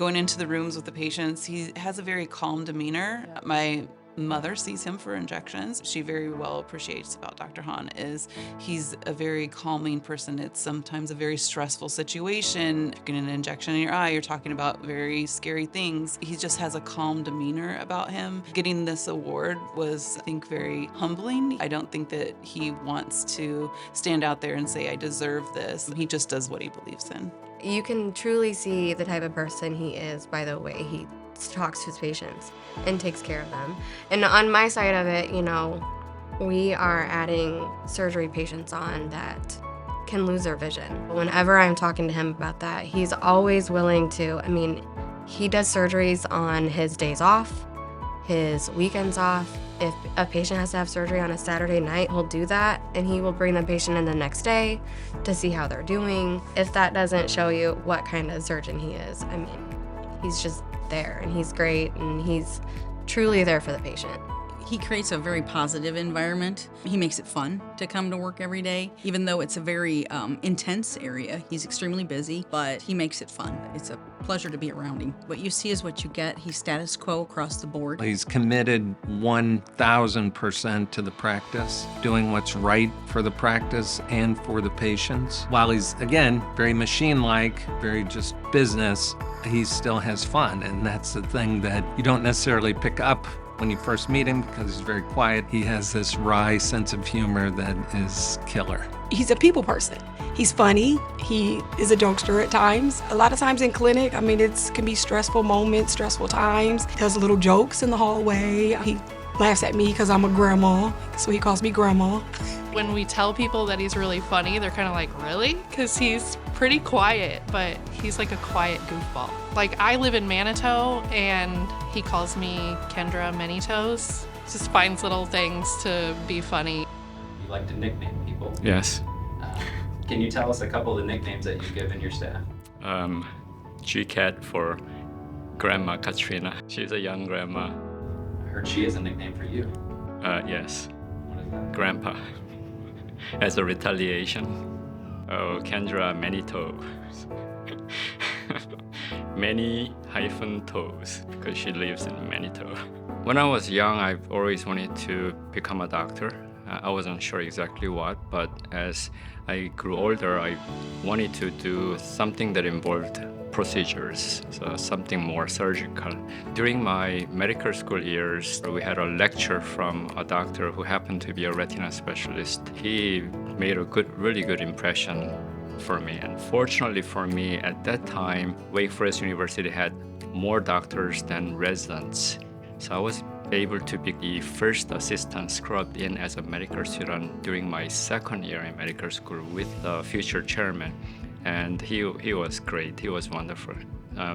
Going into the rooms with the patients, he has a very calm demeanor. My mother sees him for injections. She very well appreciates about Dr. Han is he's a very calming person. It's sometimes a very stressful situation. You're getting an injection in your eye, you're talking about very scary things. He just has a calm demeanor about him. Getting this award was, I think, very humbling. I don't think that he wants to stand out there and say, I deserve this. He just does what he believes in. You can truly see the type of person he is by the way he talks to his patients and takes care of them. And on my side of it, you know, we are adding surgery patients on that can lose their vision. Whenever I'm talking to him about that, he's always willing to, I mean, he does surgeries on his days off, his weekends off. If a patient has to have surgery on a Saturday night, he'll do that, and he will bring the patient in the next day to see how they're doing. If that doesn't show you what kind of surgeon he is, I mean, he's just there, and he's great, and he's truly there for the patient. He creates a very positive environment. He makes it fun to come to work every day. Even though it's a very intense area, he's extremely busy, but he makes it fun. It's a pleasure to be around him. What you see is what you get. He's status quo across the board. He's committed 1,000% to the practice, doing what's right for the practice and for the patients. While he's, again, very machine-like, very just business, he still has fun, and that's the thing that you don't necessarily pick up when you first meet him because he's very quiet. He has this wry sense of humor that is killer. He's a people person. He's funny. He is a jokester at times. A lot of times in clinic, I mean, it can be stressful moments, stressful times. He does little jokes in the hallway. He laughs at me because I'm a grandma, so he calls me grandma. When we tell people that he's really funny, they're kind of like, really? Because he's pretty quiet, but he's like a quiet goofball. Like, I live in Manitou, and he calls me Kendra Many Toes. Just finds little things to be funny. You like to nickname people? Yes. Can you tell us a couple of the nicknames that you've given your staff? GCAT for Grandma Katrina. She's a young grandma. I heard she has a nickname for you. Yes. What is that? Grandpa. As a retaliation. Oh, Kendra Many Toes. Many-toes, because she lives in Manitou. When I was young, I've always wanted to become a doctor. I wasn't sure exactly what, but as I grew older, I wanted to do something that involved procedures, so something more surgical. During my medical school years, we had a lecture from a doctor who happened to be a retina specialist. He made a really good impression for me. And fortunately for me, at that time, Wake Forest University had more doctors than residents. So I was able to be the first assistant scrubbed in as a medical student during my second year in medical school with the future chairman. And he was great, he was wonderful.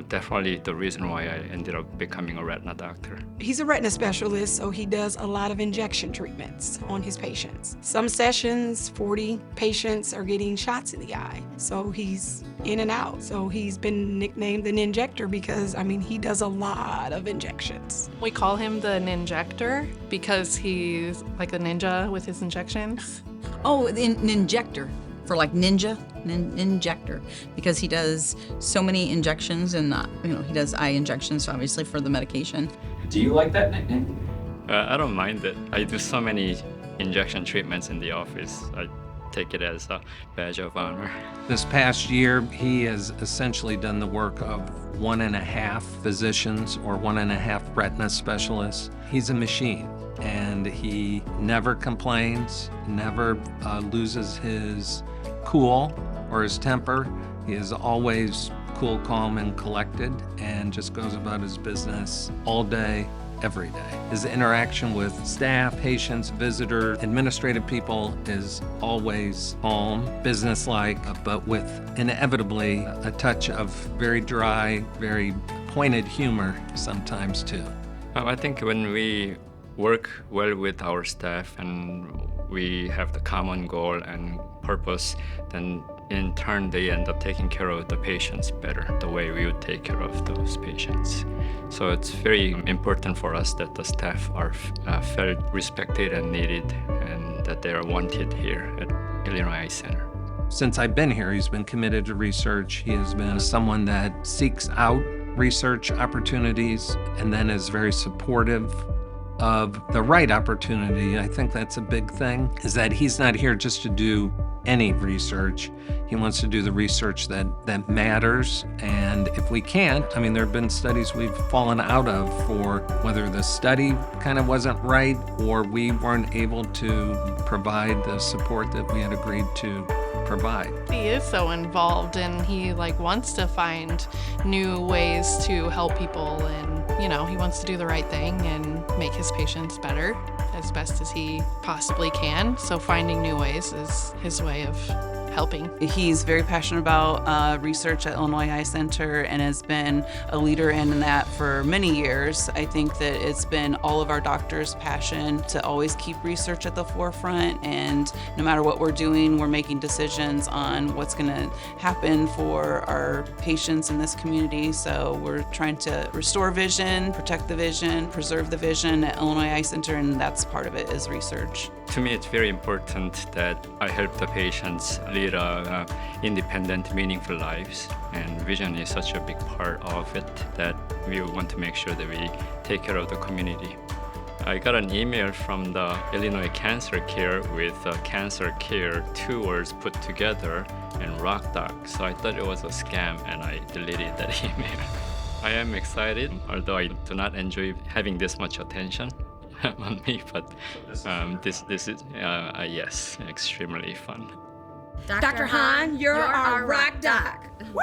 Definitely the reason why I ended up becoming a retina doctor. He's a retina specialist, so he does a lot of injection treatments on his patients. Some sessions, 40 patients are getting shots in the eye, so he's in and out. So he's been nicknamed the Ninjector because, I mean, he does a lot of injections. We call him the Ninjector because he's like a ninja with his injections. Oh, the injector. For like ninja, injector, because he does so many injections and he does eye injections, obviously, for the medication. Do you like that nickname? I don't mind it. I do so many injection treatments in the office. I take it as a badge of honor. This past year, he has essentially done the work of 1.5 physicians or 1.5 retina specialists. He's a machine, and he never complains, never loses his cool or his temper. He is always cool, calm, and collected, and just goes about his business all day, every day. His interaction with staff, patients, visitor, administrative people is always calm, businesslike, but with inevitably a touch of very dry, very pointed humor sometimes too. I think when we work well with our staff and we have the common goal and purpose, then in turn they end up taking care of the patients better, the way we would take care of those patients. So it's very important for us that the staff are felt respected and needed, and that they are wanted here at Illinois Eye Center. Since I've been here, he's been committed to research. He has been someone that seeks out research opportunities and then is very supportive of the right opportunity. I think that's a big thing, is that he's not here just to do any research. He wants to do the research that matters. And if we can't, I mean, there have been studies we've fallen out of for whether the study kind of wasn't right or we weren't able to provide the support that we had agreed to provide. He is so involved and he wants to find new ways to help people, and he wants to do the right thing and make his patients better as best as he possibly can. So finding new ways is his way of helping. He's very passionate about research at Illinois Eye Center and has been a leader in that for many years. I think that it's been all of our doctors' passion to always keep research at the forefront, and no matter what we're doing, we're making decisions on what's going to happen for our patients in this community. So we're trying to restore vision, protect the vision, preserve the vision at Illinois Eye Center, and that's part of it is research. To me, it's very important that I help the patients lead independent, meaningful lives. And vision is such a big part of it that we want to make sure that we take care of the community. I got an email from the Illinois Cancer Care with Cancer Care, 2 words put together, and Rock Docs. So I thought it was a scam and I deleted that email. I am excited, although I do not enjoy having this much attention on me, but this is, yes, extremely fun. Dr. Han, you're our rock doc. Woo!